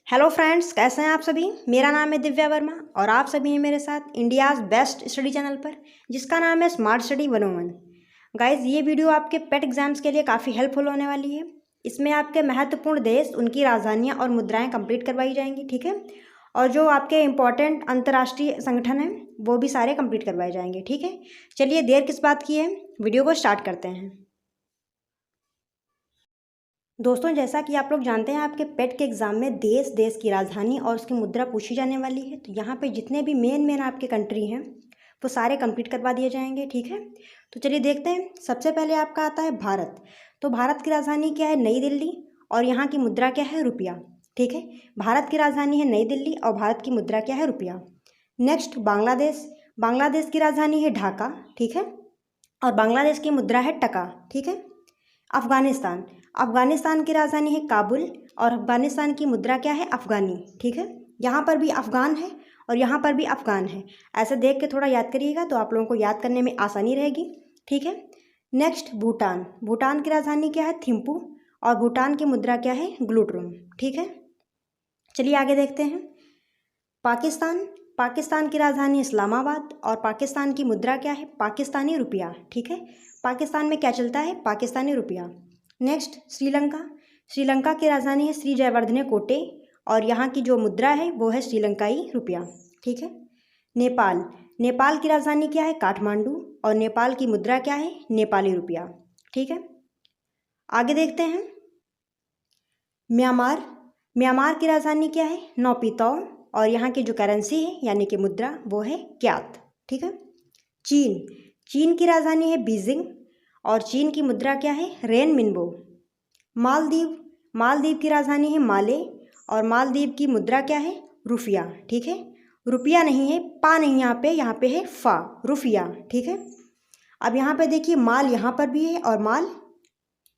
Hello friends, कैसे हैं आप सभी। मेरा नाम है दिव्या वर्मा और आप सभी हैं मेरे साथ इंडियाज़ बेस्ट स्टडी चैनल पर, जिसका नाम है स्मार्ट स्टडी 101। गाइस, ये वीडियो आपके पेट एग्जाम्स के लिए काफ़ी हेल्पफुल होने वाली है। इसमें आपके महत्वपूर्ण देश, उनकी राजधानियाँ और मुद्राएं कंप्लीट करवाई जाएंगी, ठीक है। और जो आपके इंपॉर्टेंट अंतर्राष्ट्रीय संगठन हैं वो भी सारे कंप्लीट करवाए जाएंगे, ठीक है। चलिए देर किस बात की है, वीडियो को स्टार्ट करते हैं। दोस्तों, जैसा कि आप लोग जानते हैं, आपके पेट के एग्ज़ाम में देश की राजधानी और उसकी मुद्रा पूछी जाने वाली है। तो यहाँ पे जितने भी मेन आपके कंट्री हैं वो सारे कंप्लीट करवा दिए जाएंगे, ठीक है। तो चलिए देखते हैं। सबसे पहले आपका आता है भारत। तो भारत की राजधानी क्या है? नई दिल्ली। और यहाँ की मुद्रा क्या है? रुपया, ठीक है। भारत की राजधानी है नई दिल्ली और भारत की मुद्रा क्या है? रुपया। नेक्स्ट बांग्लादेश। बांग्लादेश की राजधानी है ढाका, ठीक है। और बांग्लादेश की मुद्रा है टका, ठीक है। अफगानिस्तान। अफगानिस्तान की राजधानी है काबुल और अफगानिस्तान की मुद्रा क्या है? अफगानी, ठीक है। यहाँ पर भी अफगान है और यहाँ पर भी अफगान है। ऐसे देख के थोड़ा याद करिएगा तो आप लोगों को याद करने में आसानी रहेगी, ठीक है। नेक्स्ट भूटान। भूटान की राजधानी क्या है? थिम्पू। और भूटान की मुद्रा क्या है? ग्लूट्रोन, ठीक है। चलिए आगे देखते हैं। पाकिस्तान। पाकिस्तान की राजधानी इस्लामाबाद और पाकिस्तान की मुद्रा क्या है? पाकिस्तानी रुपया, ठीक है। पाकिस्तान में क्या चलता है? पाकिस्तानी रुपया। नेक्स्ट श्रीलंका। श्रीलंका की राजधानी है श्री जयवर्धने कोटे और यहाँ की जो मुद्रा है वो है श्रीलंकाई रुपया, ठीक है। नेपाल। नेपाल की राजधानी क्या है? काठमांडू और नेपाल की मुद्रा क्या है? नेपाली रुपया, ठीक है। आगे देखते हैं। म्यांमार। म्यांमार की राजधानी क्या है? नौपीतौ और यहाँ की जो करेंसी है यानी कि मुद्रा वो है क्यात, ठीक है। चीन। चीन की राजधानी है बीजिंग और चीन की मुद्रा क्या है? रेन मिनबो। मालदीव। मालदीव की राजधानी है माले और मालदीव की मुद्रा क्या है? रुपया, ठीक है। रुपया नहीं है, पा नहीं, यहाँ पे है फा, रुपया, ठीक है। अब यहाँ पे देखिए, माल यहाँ पर भी है और माल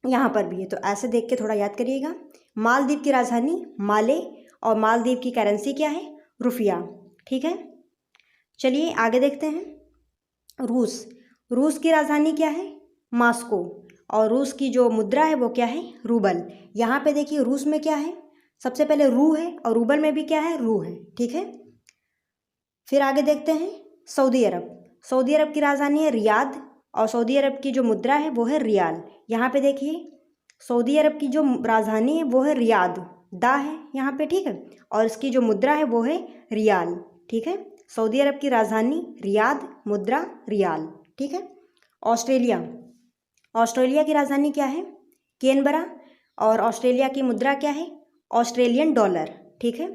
यहाँ पर भी है, तो ऐसे देख के थोड़ा याद करिएगा। मालदीव की राजधानी माले और मालदीव की करेंसी क्या है? रुपया, ठीक है। चलिए आगे देखते हैं। रूस। रूस की राजधानी क्या है? मास्को और रूस की जो मुद्रा है वो क्या है? रूबल। यहाँ पे देखिए रूस में क्या है? सबसे पहले रू है और रूबल में भी क्या है? रू है, ठीक है। फिर आगे देखते हैं। सऊदी अरब। सऊदी अरब की राजधानी है रियाद और सऊदी अरब की जो मुद्रा है वो है रियाल। यहाँ पे देखिए सऊदी अरब की जो राजधानी है वो है रियाद, दा है यहाँ पे, ठीक है। और इसकी जो मुद्रा है वो है रियाल, ठीक है। सऊदी अरब की राजधानी रियाद, मुद्रा रियाल, ठीक है। ऑस्ट्रेलिया। ऑस्ट्रेलिया की राजधानी क्या है? कैनबरा और ऑस्ट्रेलिया की मुद्रा क्या है? ऑस्ट्रेलियन डॉलर, ठीक है।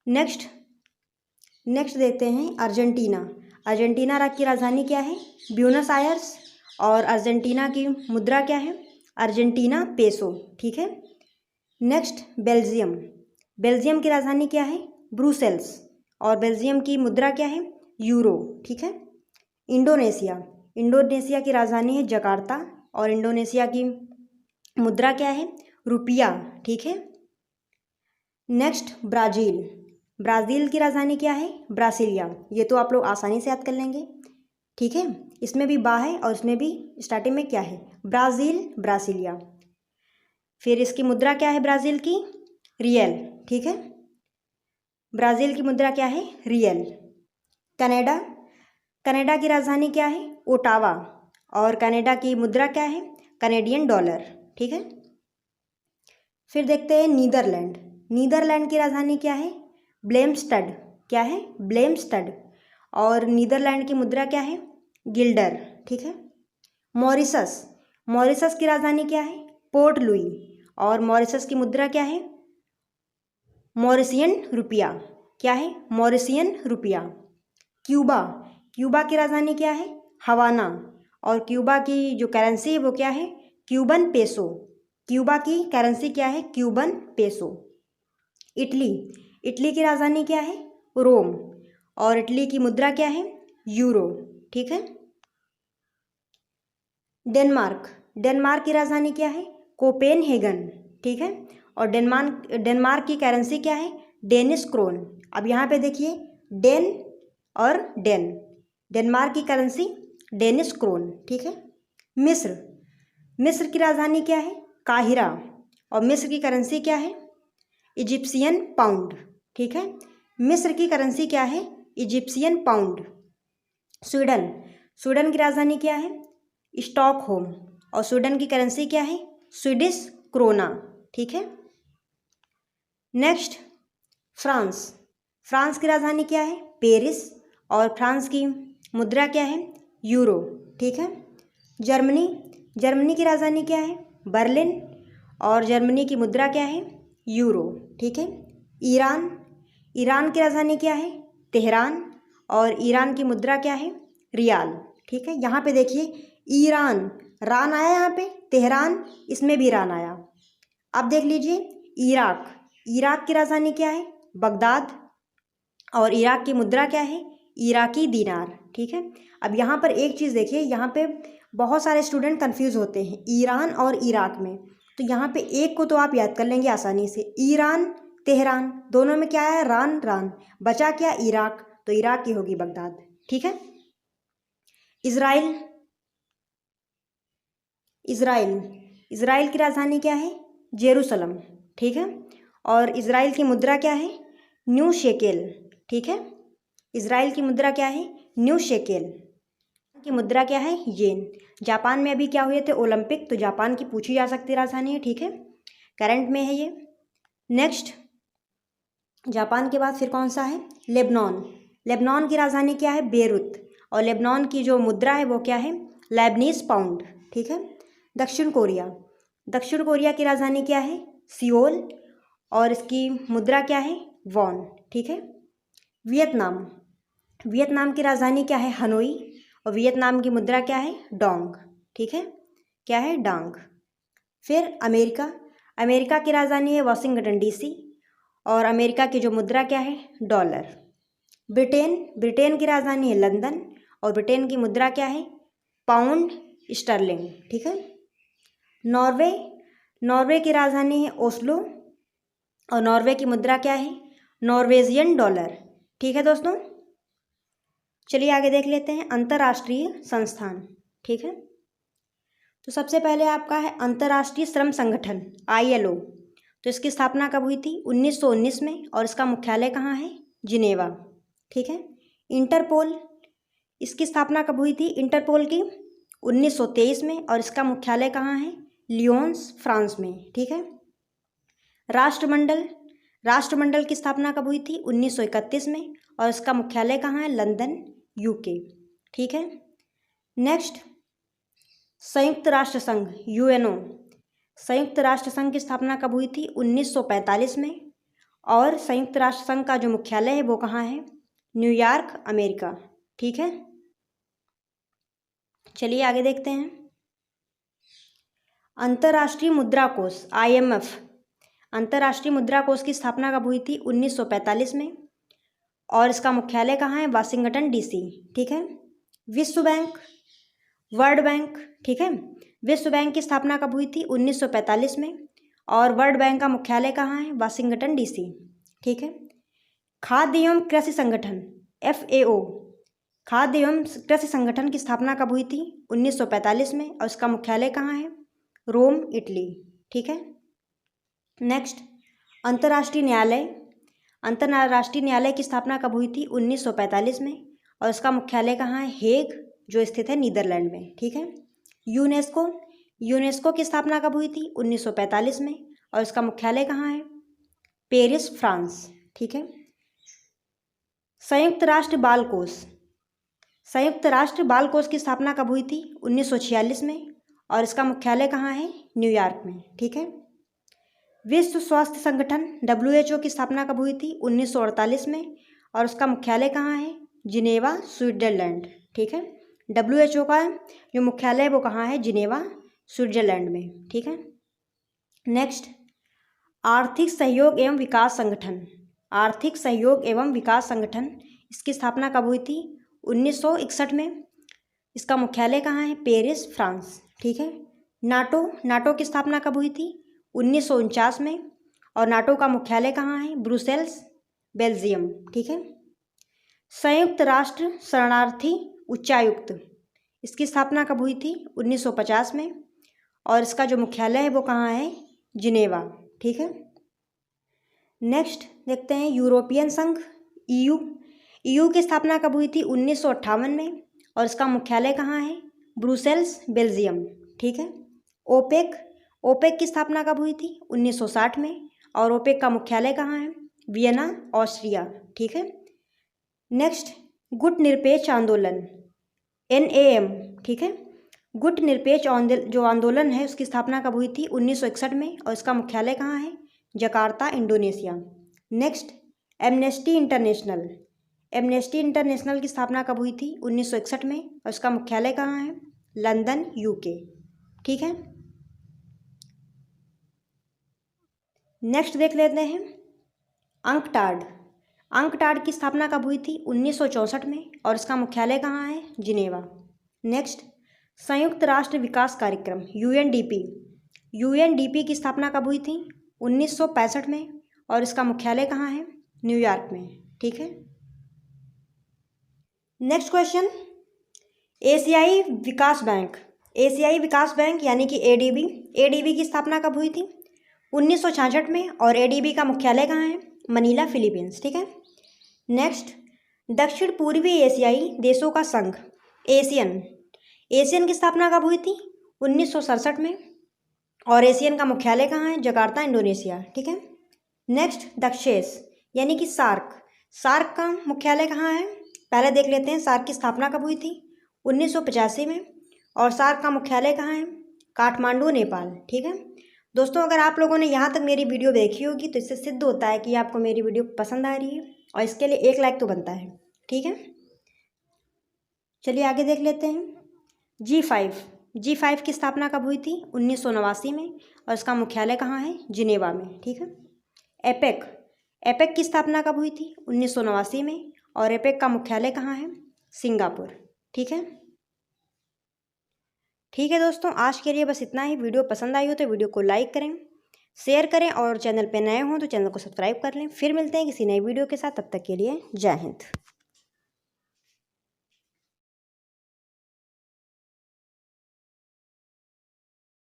नेक्स्ट देखते हैं अर्जेंटीना। अर्जेंटीना की राजधानी क्या है? ब्यूनस आयर्स और अर्जेंटीना की मुद्रा क्या है? अर्जेंटीना पेसो, ठीक है। Next Belgium. बेल्जियम की राजधानी क्या है? ब्रुसेल्स और बेल्जियम की मुद्रा क्या है? यूरो, ठीक है। इंडोनेशिया। इंडोनेशिया की राजधानी है जकार्ता और इंडोनेशिया की मुद्रा क्या है? रुपया, ठीक है। Next Brazil. ब्राज़ील की राजधानी क्या है? ब्रासिलिया। ये तो आप लोग आसानी से याद कर लेंगे, ठीक है। इसमें भी बा है और इसमें भी स्टार्टिंग में क्या है? Brazil, Brasilia. फिर इसकी मुद्रा क्या है ब्राज़ील की? रियल, ठीक है। ब्राज़ील की मुद्रा क्या है? रियल। कनाडा। कनाडा की राजधानी क्या है? ओटावा और कनाडा की मुद्रा क्या है? कनेडियन डॉलर, ठीक है। फिर देखते हैं नीदरलैंड। नीदरलैंड की राजधानी क्या है? ब्लेमस्टड। क्या है? ब्लेमस्टड और नीदरलैंड की मुद्रा क्या है? गिल्डर, ठीक है। मॉरिशस। मॉरिशस की राजधानी क्या है? पोर्ट लुई और मॉरिशस की मुद्रा क्या है? मॉरिशियन रुपया। क्या है? मॉरिशियन रुपया। क्यूबा। क्यूबा की राजधानी क्या है? हवाना और क्यूबा की जो करेंसी है वो क्या है? Cuban peso. क्यूबा की करेंसी क्या है? Cuban peso. इटली। इटली की राजधानी क्या है? रोम और इटली की मुद्रा क्या है? यूरो, ठीक है। डेनमार्क। डेनमार्क की राजधानी क्या है? कोपेनहेगन, ठीक है। और डेनमार्क की करेंसी क्या है? Danish krone. अब यहाँ पे देखिए डेन और डेन, डेनमार्क की करेंसी डेनिश क्रोन, ठीक है। मिस्र। मिस्र की राजधानी क्या है? काहिरा और मिस्र की करेंसी क्या है? इजिप्शियन पाउंड, ठीक है। मिस्र की करेंसी क्या है? Egyptian pound. स्वीडन, स्वीडन की राजधानी क्या है? स्टॉकहोम, और स्वीडन की करेंसी क्या है? स्वीडिश क्रोना, ठीक है। नेक्स्ट, फ्रांस, फ्रांस की राजधानी क्या है? पेरिस, और फ्रांस की मुद्रा क्या है? यूरो, ठीक है। जर्मनी, जर्मनी की राजधानी क्या है? बर्लिन, और जर्मनी की मुद्रा क्या है? यूरो, ठीक है। ईरान, ईरान की राजधानी क्या है? तेहरान, और ईरान की मुद्रा क्या है? रियाल, ठीक है। यहाँ पे देखिए ईरान, रान आया यहाँ पे, तेहरान इसमें भी रान आया। अब देख लीजिए इराक, इराक की राजधानी क्या है? बगदाद, और इराक की मुद्रा क्या है? इराकी दीनार, ठीक है। अब यहाँ पर एक चीज़ देखिए, यहाँ पे बहुत सारे स्टूडेंट कंफ्यूज होते हैं ईरान और इराक में, तो यहाँ पे एक को तो आप याद कर लेंगे आसानी से, ईरान तेहरान दोनों में क्या है? रान रान, बचा क्या? इराक, तो इराक की होगी बगदाद, ठीक है। इजराइल, इजराइल, इजराइल की राजधानी क्या है? जेरूसलम, ठीक है। और इजराइल की मुद्रा क्या है? न्यू शेकेल, ठीक है। इजराइल की मुद्रा क्या है? New shekel. की मुद्रा क्या है? येन। जापान में अभी क्या हुए थे? ओलंपिक, तो जापान की पूछी जा सकती राजधानी है, ठीक है, करंट में है ये। नेक्स्ट, जापान के बाद फिर कौन सा है? लेबनान, लेबनान की राजधानी क्या है? बेरूत, और लेबनान की जो मुद्रा है वो क्या है? लेबनीज पाउंड, ठीक है। दक्षिण कोरिया, दक्षिण कोरिया की राजधानी क्या है? सियोल, और इसकी मुद्रा क्या है? वॉन, ठीक है। वियतनाम, वियतनाम की राजधानी क्या है? हनोई, और वियतनाम की मुद्रा क्या है? डोंग, ठीक है, क्या है? डांग। फिर अमेरिका, अमेरिका की राजधानी है वाशिंगटन डीसी, और अमेरिका की जो मुद्रा क्या है? डॉलर। ब्रिटेन, ब्रिटेन की राजधानी है लंदन, और ब्रिटेन की मुद्रा क्या है? पाउंड स्टर्लिंग, ठीक है। नॉर्वे, नॉर्वे की राजधानी है ओस्लो, और नॉर्वे की मुद्रा क्या है? नॉर्वेजियन डॉलर, ठीक है दोस्तों। चलिए आगे देख लेते हैं अंतर्राष्ट्रीय संस्थान, ठीक है। तो सबसे पहले आपका है अंतर्राष्ट्रीय श्रम संगठन ILO, तो इसकी स्थापना कब हुई थी? 1919 में, और इसका मुख्यालय कहाँ है? जिनेवा, ठीक है। इंटरपोल, इसकी स्थापना कब हुई थी? इंटरपोल की 1923 में, और इसका मुख्यालय कहाँ है? लियोन्स, फ्रांस में, ठीक है। राष्ट्रमंडल, राष्ट्रमंडल की स्थापना कब हुई थी? 1931 में, और इसका मुख्यालय कहाँ है? लंदन, UK, ठीक है। नेक्स्ट, संयुक्त राष्ट्र संघ UNO, संयुक्त राष्ट्र संघ की स्थापना कब हुई थी? 1945 में, और संयुक्त राष्ट्र संघ का जो मुख्यालय है वो कहाँ है? न्यूयॉर्क, अमेरिका, ठीक है। चलिए आगे देखते हैं। अंतर्राष्ट्रीय मुद्रा कोष IMF, अंतर्राष्ट्रीय मुद्रा कोष की स्थापना कब हुई थी? 1945 में, और इसका मुख्यालय कहाँ है? वाशिंगटन DC, ठीक है। विश्व बैंक, वर्ल्ड बैंक, ठीक है, विश्व बैंक की स्थापना कब हुई थी? 1945 में, और वर्ल्ड बैंक का मुख्यालय कहाँ है? वाशिंगटन DC, ठीक है। खाद्य एवं कृषि संगठन FAO, खाद्य एवं कृषि संगठन की स्थापना कब हुई थी? 1945 में, और इसका मुख्यालय कहाँ है? रोम, इटली, ठीक है। नेक्स्ट, अंतर्राष्ट्रीय न्यायालय, अंतर्राष्ट्रीय न्यायालय की स्थापना कब हुई थी? 1945 में, और इसका मुख्यालय कहाँ है? हेग, जो स्थित है नीदरलैंड में, ठीक है। यूनेस्को, यूनेस्को की स्थापना कब हुई थी? 1945 में, और इसका मुख्यालय कहाँ है? पेरिस, फ्रांस, ठीक है। संयुक्त राष्ट्र बाल कोष, संयुक्त राष्ट्र बाल कोष की स्थापना कब हुई थी? 1946 में, और इसका मुख्यालय कहाँ है? न्यूयॉर्क में, ठीक है। विश्व स्वास्थ्य संगठन WHO की स्थापना कब हुई थी? 1948 में, और उसका मुख्यालय कहाँ है? जिनेवा, स्विट्जरलैंड, ठीक है। WHO का जो मुख्यालय है वो कहाँ है? जिनेवा, स्विट्जरलैंड में, ठीक है। नेक्स्ट, आर्थिक सहयोग एवं विकास संगठन, आर्थिक सहयोग एवं विकास संगठन, इसकी स्थापना कब हुई थी? 1961 में, इसका मुख्यालय कहाँ है? पेरिस, फ्रांस, ठीक है। नाटो, नाटो की स्थापना कब हुई थी? 1949 में, और नाटो का मुख्यालय कहाँ है? ब्रुसेल्स, बेल्जियम, ठीक है। संयुक्त राष्ट्र शरणार्थी उच्चायुक्त, इसकी स्थापना कब हुई थी? 1950 में, और इसका जो मुख्यालय है वो कहाँ है? जिनेवा, ठीक है। नेक्स्ट देखते हैं यूरोपियन संघ, ईयू। ईयू की स्थापना कब हुई थी? 1958 में, और इसका मुख्यालय कहाँ है? Brussels, Belgium. ठीक है। ओपेक, ओपेक की स्थापना कब हुई थी? 1960 में, और ओपेक का मुख्यालय कहाँ है? Vienna, Austria. ठीक है। नेक्स्ट गुट निरपेक्ष आंदोलन, NAM। ठीक है। गुट निरपेक्ष जो आंदोलन है उसकी स्थापना कब हुई थी? 1961 में, और इसका मुख्यालय कहाँ है? Jakarta, Indonesia. Next amnesty international. Amnesty international की स्थापना कब हुई थी? 1961 में, और इसका मुख्यालय कहाँ है? London, UK। ठीक है। नेक्स्ट देख लेते हैं अंकटाड। अंकटाड की स्थापना कब हुई थी? 1964 में, और इसका मुख्यालय कहाँ है? जिनेवा। नेक्स्ट संयुक्त राष्ट्र विकास कार्यक्रम, UNDP। UNDP की स्थापना कब हुई थी? 1965 में, और इसका मुख्यालय कहाँ है? न्यूयॉर्क में। ठीक है। नेक्स्ट क्वेश्चन, एशियाई विकास बैंक। एशियाई विकास बैंक यानी कि ADB। ADB की स्थापना कब हुई थी? 1966 में, और ADB का मुख्यालय कहाँ है? Manila, Philippines. ठीक है। नेक्स्ट दक्षिण पूर्वी एशियाई देशों का संघ, एशियन। एशियन की स्थापना कब हुई थी? 1967 में, और एशियन का मुख्यालय कहाँ है? Jakarta, Indonesia. ठीक है। नेक्स्ट दक्षेस यानी कि सार्क। सार्क का मुख्यालय कहाँ है? पहले देख लेते हैं सार्क की स्थापना कब हुई थी? 1985 में, और सार्क का मुख्यालय कहाँ है? काठमांडू, नेपाल। ठीक है। दोस्तों अगर आप लोगों ने यहाँ तक मेरी वीडियो देखी होगी तो इससे सिद्ध होता है कि आपको मेरी वीडियो पसंद आ रही है, और इसके लिए 1 लाइक तो बनता है। ठीक है। चलिए आगे देख लेते हैं G5। G5 की स्थापना कब हुई थी? 1989 में, और इसका मुख्यालय कहाँ है? जिनेवा में। ठीक है। एपेक। एपेक की स्थापना कब हुई थी? 1989 में, और एपेक का मुख्यालय कहाँ है? सिंगापुर। ठीक है। ठीक है दोस्तों, आज के लिए बस इतना ही। वीडियो पसंद आई हो तो वीडियो को लाइक करें, शेयर करें, और चैनल पे नए हों तो चैनल को सब्सक्राइब कर लें। फिर मिलते हैं किसी नई वीडियो के साथ, तब तक के लिए जय हिंद।